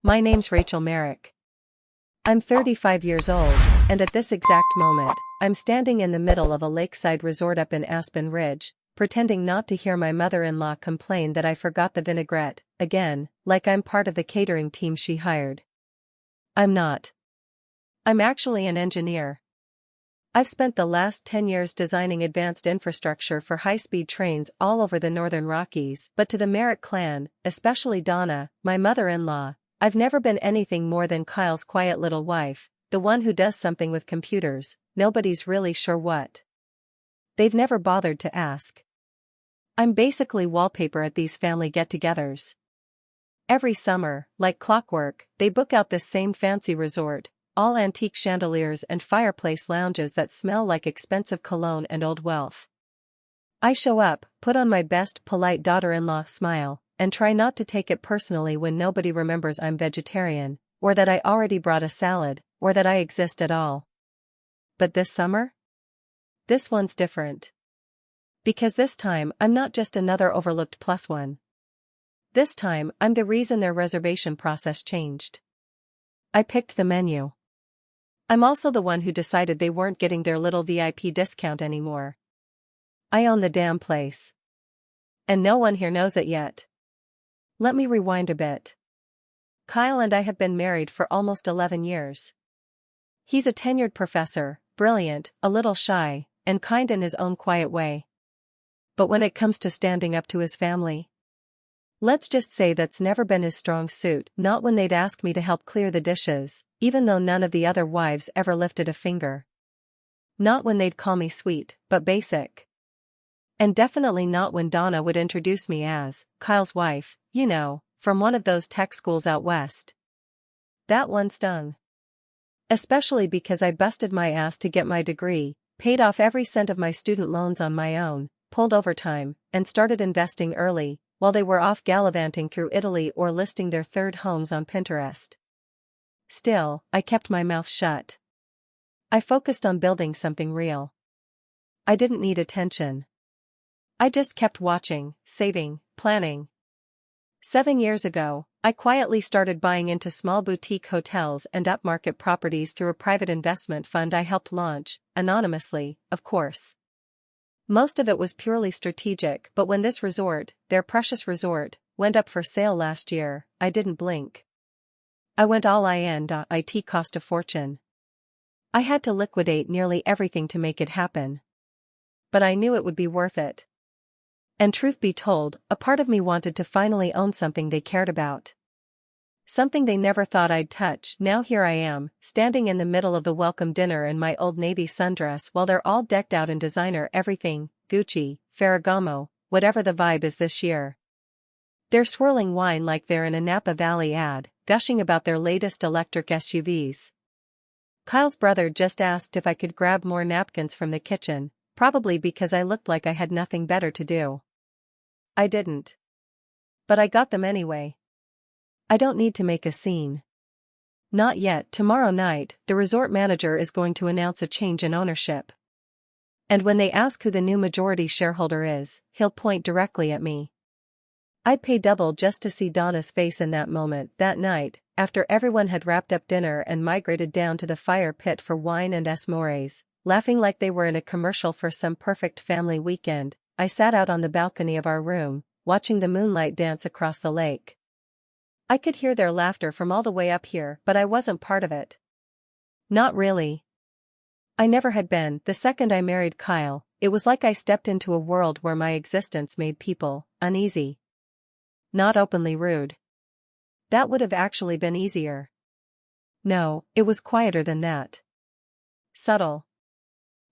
My name's Rachel Merrick. I'm 35 years old, and at this exact moment, I'm standing in the middle of a lakeside resort up in Aspen Ridge, pretending not to hear my mother-in-law complain that I forgot the vinaigrette, again, like I'm part of the catering team she hired. I'm not. I'm actually an engineer. I've spent the last 10 years designing advanced infrastructure for high-speed trains all over the Northern Rockies, but to the Merrick clan, especially Donna, my mother-in-law, I've never been anything more than Kyle's quiet little wife, the one who does something with computers, nobody's really sure what. They've never bothered to ask. I'm basically wallpaper at these family get-togethers. Every summer, like clockwork, they book out this same fancy resort, all antique chandeliers and fireplace lounges that smell like expensive cologne and old wealth. I show up, put on my best polite daughter-in-law smile, and try not to take it personally when nobody remembers I'm vegetarian, or that I already brought a salad, or that I exist at all. But this summer? This one's different. Because this time I'm not just another overlooked plus one. This time I'm the reason their reservation process changed. I picked the menu. I'm also the one who decided they weren't getting their little VIP discount anymore. I own the damn place. And no one here knows it yet. Let me rewind a bit. Kyle and I have been married for almost 11 years. He's a tenured professor, brilliant, a little shy, and kind in his own quiet way. But when it comes to standing up to his family, let's just say that's never been his strong suit, not when they'd ask me to help clear the dishes, even though none of the other wives ever lifted a finger. Not when they'd call me sweet, but basic. And definitely not when Donna would introduce me as Kyle's wife, you know, from one of those tech schools out west. That one stung. Especially because I busted my ass to get my degree, paid off every cent of my student loans on my own, pulled overtime, and started investing early, while they were off gallivanting through Italy or listing their third homes on Pinterest. Still, I kept my mouth shut. I focused on building something real. I didn't need attention. I just kept watching, saving, planning. 7 years ago, I quietly started buying into small boutique hotels and upmarket properties through a private investment fund I helped launch, anonymously, of course. Most of it was purely strategic, but when this resort, their precious resort, went up for sale last year, I didn't blink. I went all in. It cost a fortune. I had to liquidate nearly everything to make it happen. But I knew it would be worth it. And truth be told, a part of me wanted to finally own something they cared about. Something they never thought I'd touch. Now here I am, standing in the middle of the welcome dinner in my Old Navy sundress while they're all decked out in designer everything, Gucci, Ferragamo, whatever the vibe is this year. They're swirling wine like they're in a Napa Valley ad, gushing about their latest electric SUVs. Kyle's brother just asked if I could grab more napkins from the kitchen, probably because I looked like I had nothing better to do. I didn't. But I got them anyway. I don't need to make a scene. Not yet. Tomorrow night, the resort manager is going to announce a change in ownership. And when they ask who the new majority shareholder is, he'll point directly at me. I'd pay double just to see Donna's face in that moment. That night, after everyone had wrapped up dinner and migrated down to the fire pit for wine and s'mores, laughing like they were in a commercial for some perfect family weekend, I sat out on the balcony of our room, watching the moonlight dance across the lake. I could hear their laughter from all the way up here, but I wasn't part of it. Not really. I never had been. The second I married Kyle, it was like I stepped into a world where my existence made people uneasy. Not openly rude. That would have actually been easier. No, it was quieter than that. Subtle.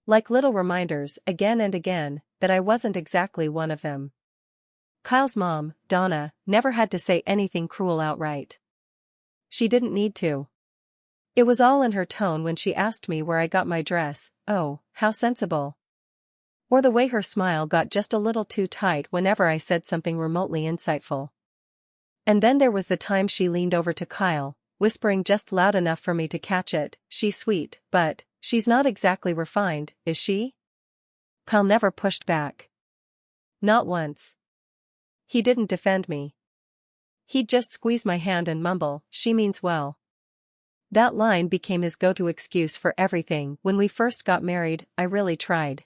Like little reminders, again and again, that I wasn't exactly one of them. Kyle's mom, Donna, never had to say anything cruel outright. She didn't need to. It was all in her tone when she asked me where I got my dress. Oh, how sensible. Or the way her smile got just a little too tight whenever I said something remotely insightful. And then there was the time she leaned over to Kyle, whispering just loud enough for me to catch it, "She's sweet, but she's not exactly refined, is she?" Kyle never pushed back. Not once. He didn't defend me. He'd just squeeze my hand and mumble, "She means well." That line became his go-to excuse for everything. When we first got married, I really tried.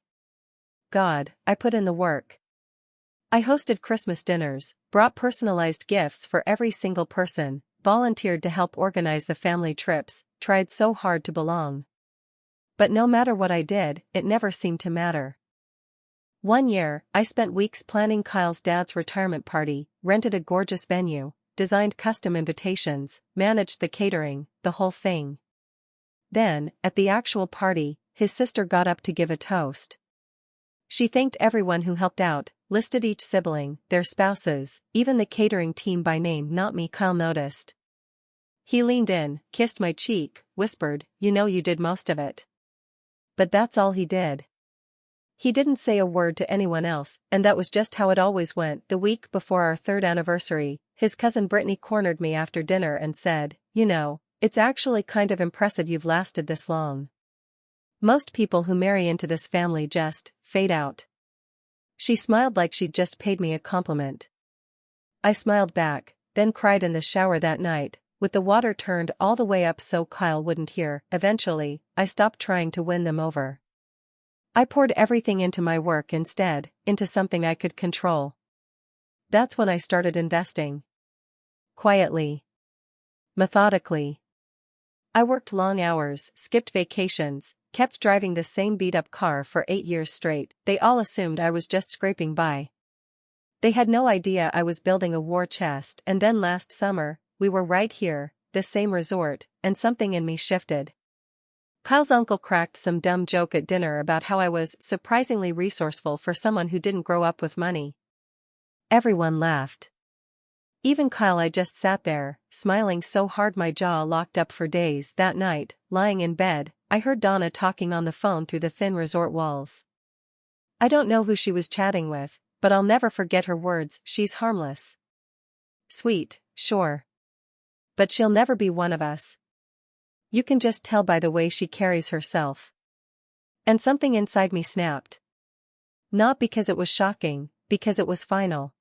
God, I put in the work. I hosted Christmas dinners, brought personalized gifts for every single person, volunteered to help organize the family trips, tried so hard to belong. But no matter what I did, it never seemed to matter. One year, I spent weeks planning Kyle's dad's retirement party, rented a gorgeous venue, designed custom invitations, managed the catering, the whole thing. Then, at the actual party, his sister got up to give a toast. She thanked everyone who helped out, listed each sibling, their spouses, even the catering team by name. Not me. Kyle noticed. He leaned in, kissed my cheek, whispered, "You know you did most of it." But that's all he did. He didn't say a word to anyone else, and that was just how it always went. The week before our third anniversary, his cousin Brittany cornered me after dinner and said, "You know, it's actually kind of impressive you've lasted this long. Most people who marry into this family just fade out." She smiled like she'd just paid me a compliment. I smiled back, then cried in the shower that night, with the water turned all the way up so Kyle wouldn't hear. Eventually, I stopped trying to win them over. I poured everything into my work instead, into something I could control. That's when I started investing. Quietly. Methodically. I worked long hours, skipped vacations, kept driving the same beat-up car for 8 years straight. They all assumed I was just scraping by. They had no idea I was building a war chest. And then last summer, we were right here, this same resort, and something in me shifted. Kyle's uncle cracked some dumb joke at dinner about how I was surprisingly resourceful for someone who didn't grow up with money. Everyone laughed. Even Kyle. I just sat there, smiling so hard my jaw locked up for days. That night, lying in bed, I heard Donna talking on the phone through the thin resort walls. I don't know who she was chatting with, but I'll never forget her words. "She's harmless. Sweet, sure. But she'll never be one of us. You can just tell by the way she carries herself." And something inside me snapped. Not because it was shocking, because it was final.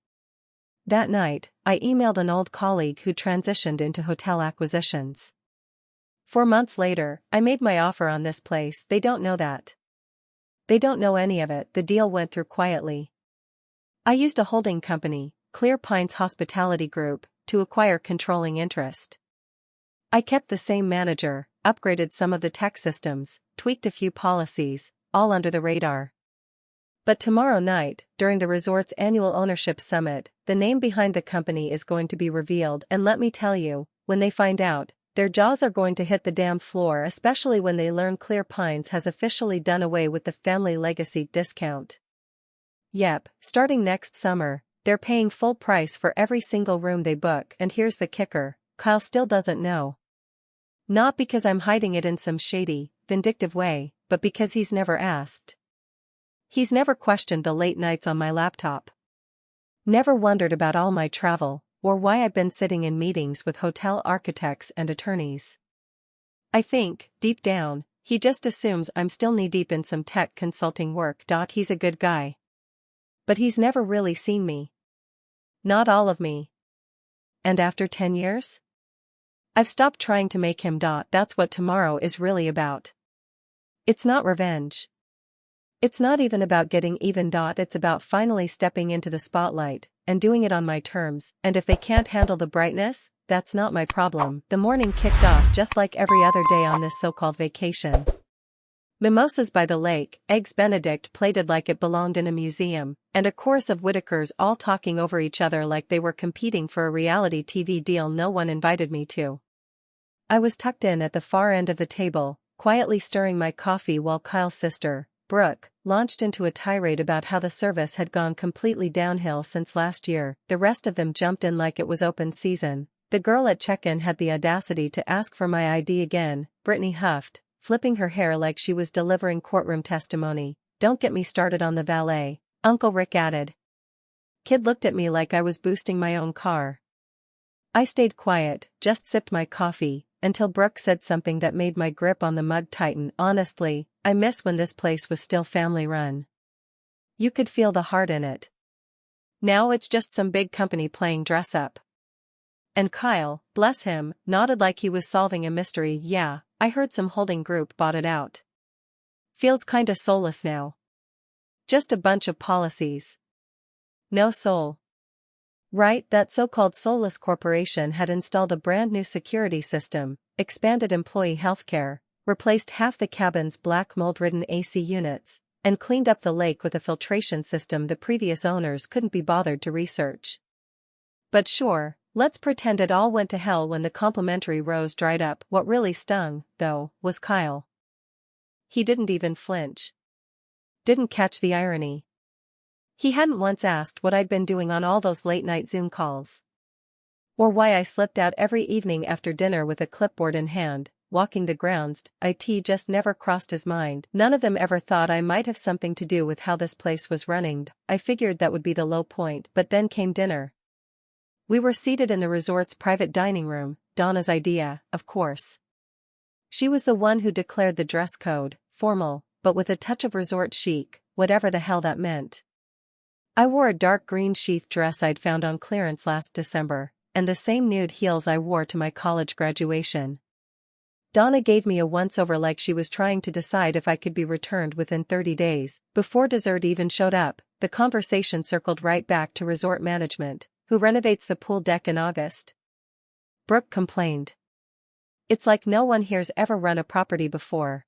That night, I emailed an old colleague who transitioned into hotel acquisitions. 4 months later, I made my offer on this place. They don't know that. They don't know any of it. The deal went through quietly. I used a holding company, Clear Pines Hospitality Group, to acquire controlling interest. I kept the same manager, upgraded some of the tech systems, tweaked a few policies, all under the radar. But tomorrow night, during the resort's annual ownership summit, the name behind the company is going to be revealed. And let me tell you, when they find out, their jaws are going to hit the damn floor, especially when they learn Clear Pines has officially done away with the family legacy discount. Yep, starting next summer, they're paying full price for every single room they book. And here's the kicker, Kyle still doesn't know. Not because I'm hiding it in some shady, vindictive way, but because he's never asked. He's never questioned the late nights on my laptop. Never wondered about all my travel, or why I've been sitting in meetings with hotel architects and attorneys. I think, deep down, he just assumes I'm still knee-deep in some tech consulting work. He's a good guy. But he's never really seen me. Not all of me. And after 10 years? I've stopped trying to make him. That's what tomorrow is really about. It's not revenge. It's not even about getting even. It's about finally stepping into the spotlight, and doing it on my terms. And if they can't handle the brightness, that's not my problem. The morning kicked off just like every other day on this so-called vacation. Mimosas by the lake, eggs Benedict plated like it belonged in a museum, and a chorus of Whitakers all talking over each other like they were competing for a reality TV deal no one invited me to. I was tucked in at the far end of the table, quietly stirring my coffee while Kyle's sister, Brooke, launched into a tirade about how the service had gone completely downhill since last year. The rest of them jumped in like it was open season. The girl at check-in had the audacity to ask for my ID again, Brittany huffed, flipping her hair like she was delivering courtroom testimony. "Don't get me started on the valet," Uncle Rick added. Kid looked at me like I was boosting my own car. I stayed quiet, just sipped my coffee, until Brooke said something that made my grip on the mug tighten. "Honestly, I miss when this place was still family-run. You could feel the heart in it. Now it's just some big company playing dress-up." And Kyle, bless him, nodded like he was solving a mystery. Yeah, I heard some holding group bought it out. Feels kinda soulless now. Just a bunch of policies. No soul. Right, that so-called soulless corporation had installed a brand new security system, expanded employee healthcare, replaced half the cabin's black mold-ridden AC units, and cleaned up the lake with a filtration system the previous owners couldn't be bothered to research. But sure, let's pretend it all went to hell when the complimentary rose dried up. What really stung, though, was Kyle. He didn't even flinch. Didn't catch the irony. He hadn't once asked what I'd been doing on all those late-night Zoom calls. Or why I slipped out every evening after dinner with a clipboard in hand, walking the grounds. It just never crossed his mind. None of them ever thought I might have something to do with how this place was running. I figured that would be the low point, but then came dinner. We were seated in the resort's private dining room, Donna's idea, of course. She was the one who declared the dress code, formal, but with a touch of resort chic, whatever the hell that meant. I wore a dark green sheath dress I'd found on clearance last December, and the same nude heels I wore to my college graduation. Donna gave me a once-over like she was trying to decide if I could be returned within 30 days. Before dessert even showed up, the conversation circled right back to resort management, who renovates the pool deck in August. Brooke complained. It's like no one here's ever run a property before.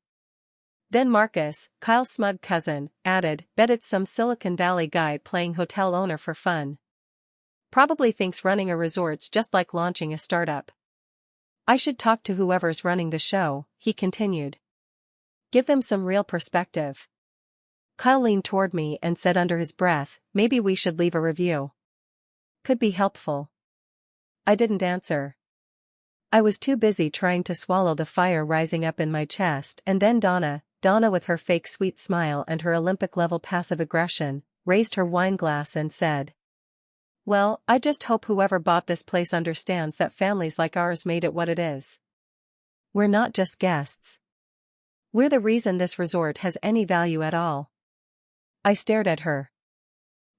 Then Marcus, Kyle's smug cousin, added, bet it's some Silicon Valley guy playing hotel owner for fun. Probably thinks running a resort's just like launching a startup. I should talk to whoever's running the show, he continued. Give them some real perspective. Kyle leaned toward me and said under his breath, maybe we should leave a review. Could be helpful. I didn't answer. I was too busy trying to swallow the fire rising up in my chest, and then Donna with her fake sweet smile and her Olympic-level passive aggression, raised her wine glass and said, well, I just hope whoever bought this place understands that families like ours made it what it is. We're not just guests. We're the reason this resort has any value at all. I stared at her.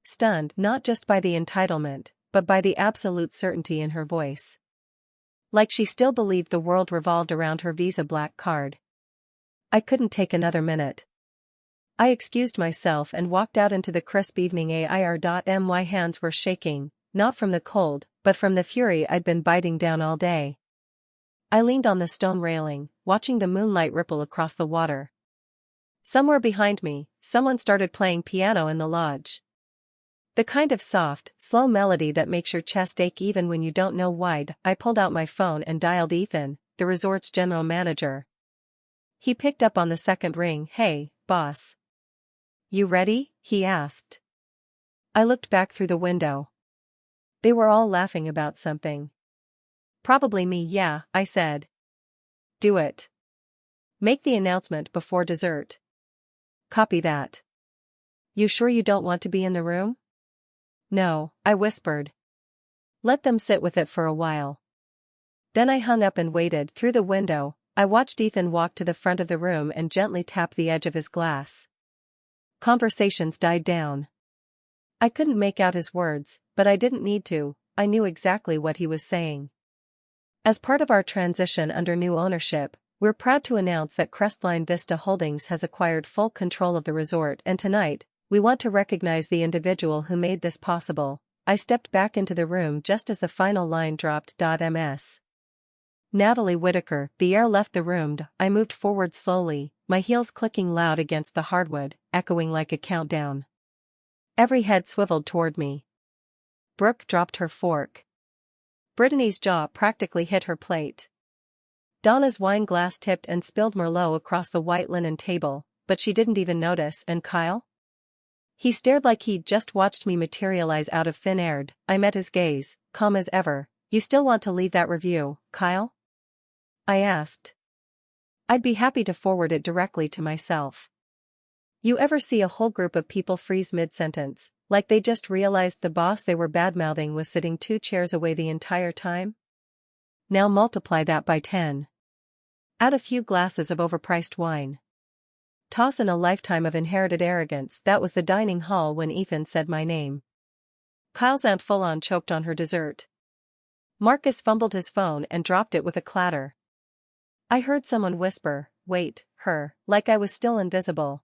Stunned not just by the entitlement, but by the absolute certainty in her voice. Like she still believed the world revolved around her Visa Black card. I couldn't take another minute. I excused myself and walked out into the crisp evening air. My hands were shaking, not from the cold, but from the fury I'd been biting down all day. I leaned on the stone railing, watching the moonlight ripple across the water. Somewhere behind me, someone started playing piano in the lodge. The kind of soft, slow melody that makes your chest ache even when you don't know why. I pulled out my phone and dialed Ethan, the resort's general manager. He picked up on the second ring. Hey, boss. You ready? He asked. I looked back through the window. They were all laughing about something. Probably me. Yeah, I said. Do it. Make the announcement before dessert. Copy that. You sure you don't want to be in the room? No, I whispered. Let them sit with it for a while. Then I hung up and waited. Through the window, I watched Ethan walk to the front of the room and gently tap the edge of his glass. Conversations died down. I couldn't make out his words, but I didn't need to. I knew exactly what he was saying. As part of our transition under new ownership, we're proud to announce that Crestline Vista Holdings has acquired full control of the resort, and tonight, we want to recognize the individual who made this possible. I stepped back into the room just as the final line dropped. Ms. Natalie Whitaker. The air left the room. I moved forward slowly, my heels clicking loud against the hardwood, echoing like a countdown. Every head swiveled toward me. Brooke dropped her fork. Brittany's jaw practically hit her plate. Donna's wine glass tipped and spilled Merlot across the white linen table, but she didn't even notice. And Kyle? He stared like he'd just watched me materialize out of thin air. I met his gaze, calm as ever. You still want to leave that review, Kyle? I asked. I'd be happy to forward it directly to myself. You ever see a whole group of people freeze mid-sentence, like they just realized the boss they were badmouthing was sitting 2 chairs away the entire time? Now multiply that by 10. Add a few glasses of overpriced wine. Toss in a lifetime of inherited arrogance. That was the dining hall when Ethan said my name. Kyle's aunt full-on choked on her dessert. Marcus fumbled his phone and dropped it with a clatter. I heard someone whisper, "Wait, her," like I was still invisible.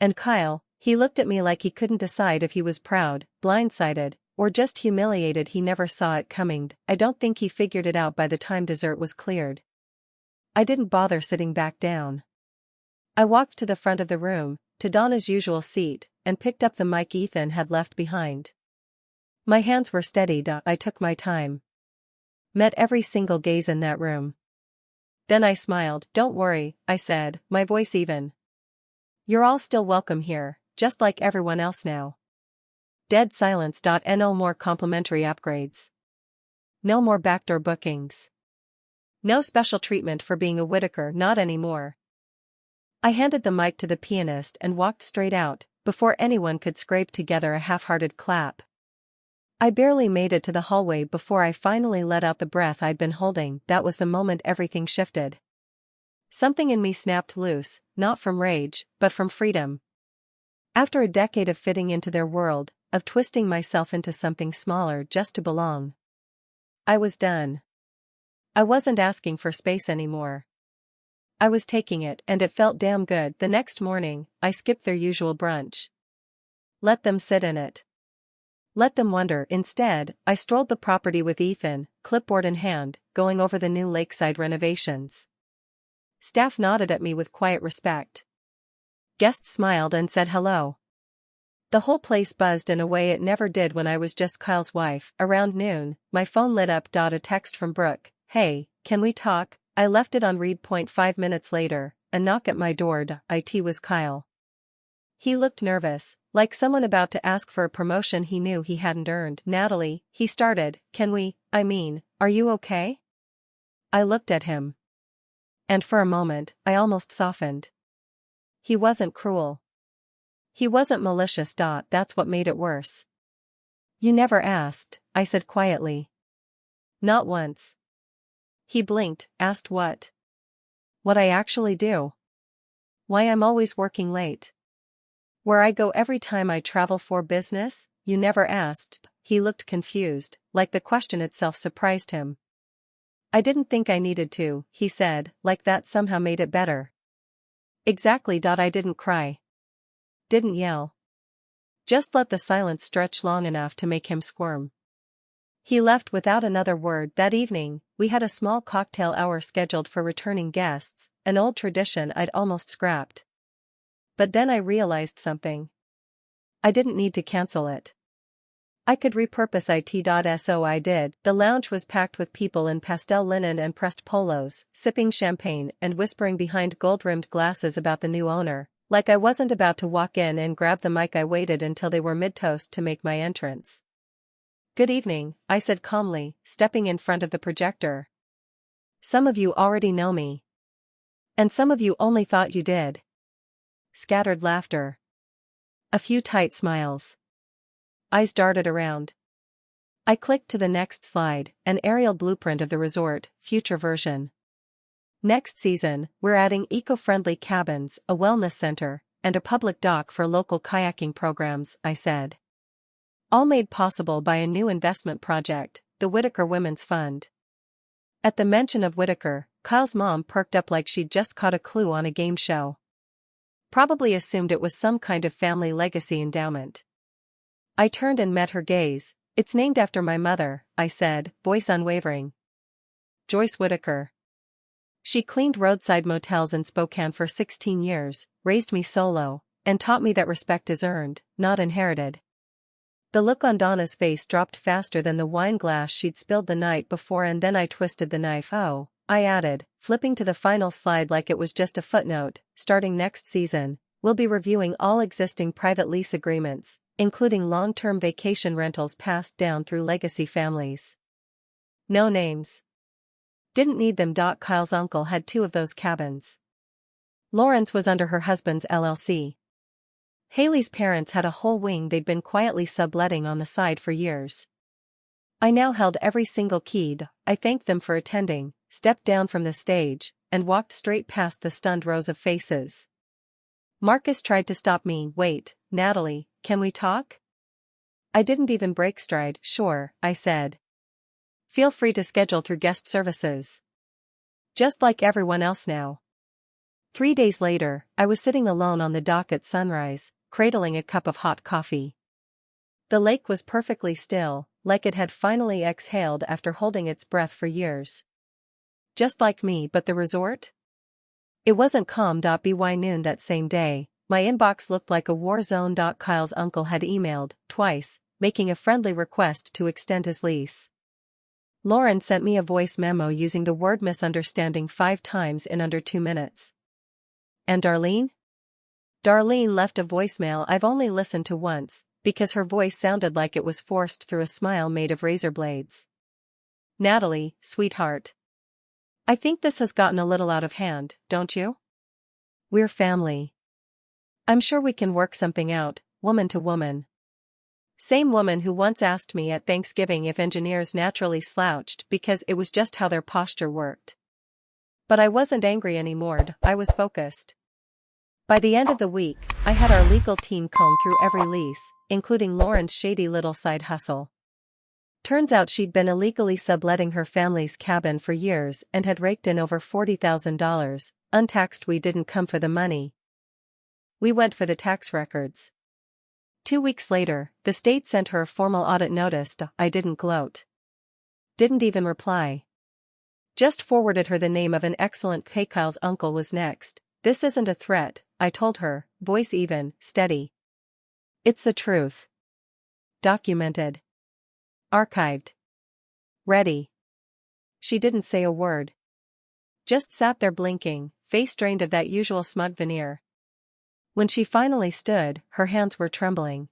And Kyle, he looked at me like he couldn't decide if he was proud, blindsided, or just humiliated he never saw it coming. I don't think he figured it out by the time dessert was cleared. I didn't bother sitting back down. I walked to the front of the room, to Donna's usual seat, and picked up the mic Ethan had left behind. My hands were steadied. I took my time. Met every single gaze in that room. Then I smiled. "Don't worry," I said, my voice even. "You're all still welcome here, just like everyone else now." Dead silence. No more complimentary upgrades. No more backdoor bookings. No special treatment for being a Whitaker, not anymore. I handed the mic to the pianist and walked straight out, before anyone could scrape together a half-hearted clap. I barely made it to the hallway before I finally let out the breath I'd been holding. That was the moment everything shifted. Something in me snapped loose, not from rage, but from freedom. After a decade of fitting into their world, of twisting myself into something smaller just to belong, I was done. I wasn't asking for space anymore. I was taking it, and it felt damn good. The next morning, I skipped their usual brunch. Let them sit in it. Let them wonder. Instead, I strolled the property with Ethan, clipboard in hand, going over the new lakeside renovations. Staff nodded at me with quiet respect. Guests smiled and said hello. The whole place buzzed in a way it never did when I was just Kyle's wife. Around noon, my phone lit up. A text from Brooke. "Hey, can we talk?" I left it on read. 5 minutes later, a knock at my door. It was Kyle. He looked nervous, like someone about to ask for a promotion he knew he hadn't earned. "Natalie," he started, are you okay?" I looked at him. And for a moment, I almost softened. He wasn't cruel. He wasn't malicious. That's what made it worse. "You never asked," I said quietly. "Not once." He blinked. "Asked what?" "What I actually do. Why I'm always working late. Where I go every time I travel for business." "You never asked." He looked confused, like the question itself surprised him. "I didn't think I needed to," he said, like that somehow made it better. "Exactly. I didn't cry. Didn't yell. Just let the silence stretch long enough to make him squirm." He left without another word. That evening, we had a small cocktail hour scheduled for returning guests, an old tradition I'd almost scrapped. But then I realized something. I didn't need to cancel it. I could repurpose it. So I did. The lounge was packed with people in pastel linen and pressed polos, sipping champagne and whispering behind gold-rimmed glasses about the new owner. Like I wasn't about to walk in and grab the mic. I waited until they were mid-toast to make my entrance. "Good evening," I said calmly, stepping in front of the projector. "Some of you already know me. And some of you only thought you did." Scattered laughter. A few tight smiles. Eyes darted around. I clicked to the next slide, an aerial blueprint of the resort, future version. "Next season, we're adding eco-friendly cabins, a wellness center, and a public dock for local kayaking programs," I said. "All made possible by a new investment project, the Whitaker Women's Fund." At the mention of Whitaker, Kyle's mom perked up like she'd just caught a clue on a game show. Probably assumed it was some kind of family legacy endowment. I turned and met her gaze. "It's named after my mother," I said, voice unwavering. "Joyce Whitaker. She cleaned roadside motels in Spokane for 16 years, raised me solo, and taught me that respect is earned, not inherited." The look on Donna's face dropped faster than the wine glass she'd spilled the night before, and then I twisted the knife. "Oh," I added, flipping to the final slide like it was just a footnote. "Starting next season, we'll be reviewing all existing private lease agreements, including long-term vacation rentals passed down through legacy families. No names. Didn't need them. Kyle's uncle had 2 of those cabins. Lawrence was under her husband's LLC. Haley's parents had a whole wing they'd been quietly subletting on the side for years. I now held every single key. I thanked them for attending, stepped down from the stage, and walked straight past the stunned rows of faces. Marcus tried to stop me. "Wait, Natalie, can we talk?" I didn't even break stride. "Sure," I said. Feel free to schedule through guest services. Just like everyone else now. 3 days later, I was sitting alone on the dock at sunrise, cradling a cup of hot coffee. The lake was perfectly still, like it had finally exhaled after holding its breath for years. Just like me, but the resort? It wasn't calm. By noon that same day, my inbox looked like a war zone. Kyle's uncle had emailed, twice, making a friendly request to extend his lease. Lauren sent me a voice memo using the word misunderstanding 5 times in under 2 minutes. And Darlene? Darlene left a voicemail I've only listened to once, because her voice sounded like it was forced through a smile made of razor blades. Natalie, sweetheart. I think this has gotten a little out of hand, don't you? We're family. I'm sure we can work something out, woman to woman. Same woman who once asked me at Thanksgiving if engineers naturally slouched because it was just how their posture worked. But I wasn't angry anymore, I was focused. By the end of the week, I had our legal team comb through every lease, including Lauren's shady little side hustle. Turns out she'd been illegally subletting her family's cabin for years and had raked in over $40,000, untaxed. We didn't come for the money. We went for the tax records. 2 weeks later, the state sent her a formal audit notice. I didn't gloat. Didn't even reply. Just forwarded her the name of an excellent Hey. Kyle's uncle was next. This isn't a threat, I told her, voice even, steady. It's the truth. Documented. Archived. Ready. She didn't say a word. Just sat there blinking, face drained of that usual smug veneer. When she finally stood, her hands were trembling.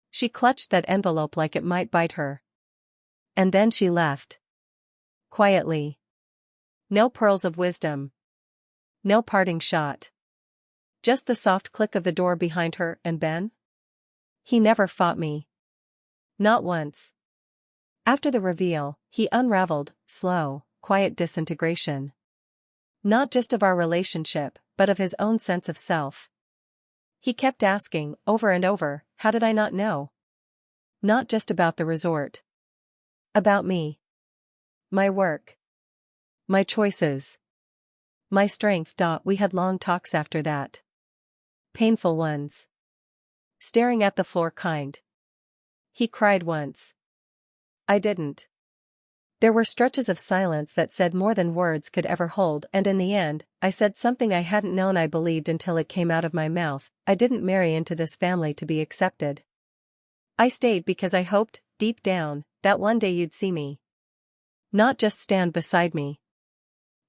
She clutched that envelope like it might bite her. And then she left. Quietly. No pearls of wisdom. No parting shot. Just the soft click of the door behind her. And Ben? He never fought me. Not once. After the reveal, he unraveled, slow, quiet disintegration. Not just of our relationship, but of his own sense of self. He kept asking, over and over, how did I not know? Not just about the resort. About me. My work. My choices. My strength. We had long talks after that. Painful ones. Staring at the floor kind. He cried once. I didn't. There were stretches of silence that said more than words could ever hold, and in the end, I said something I hadn't known I believed until it came out of my mouth. I didn't marry into this family to be accepted. I stayed because I hoped, deep down, that one day you'd see me. Not just stand beside me.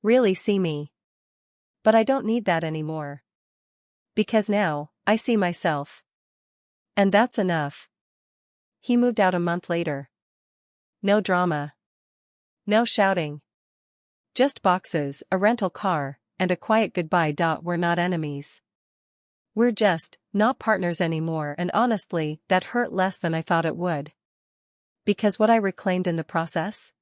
Really see me. But I don't need that anymore. Because now, I see myself. And that's enough. He moved out a month later. No drama. No shouting. Just boxes, a rental car, and a quiet goodbye. We're not enemies. We're just not partners anymore, and honestly, that hurt less than I thought it would. Because what I reclaimed in the process?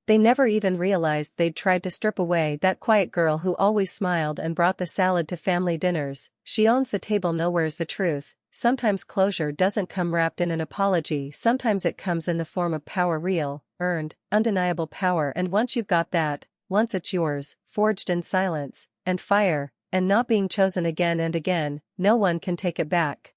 They never even realized they'd tried to strip away that quiet girl who always smiled and brought the salad to family dinners. She owns the table. Nowhere's the truth. Sometimes closure doesn't come wrapped in an apology. Sometimes it comes in the form of power, real, earned, undeniable power. And once you've got that, once it's yours, forged in silence and fire, and not being chosen again and again, no one can take it back.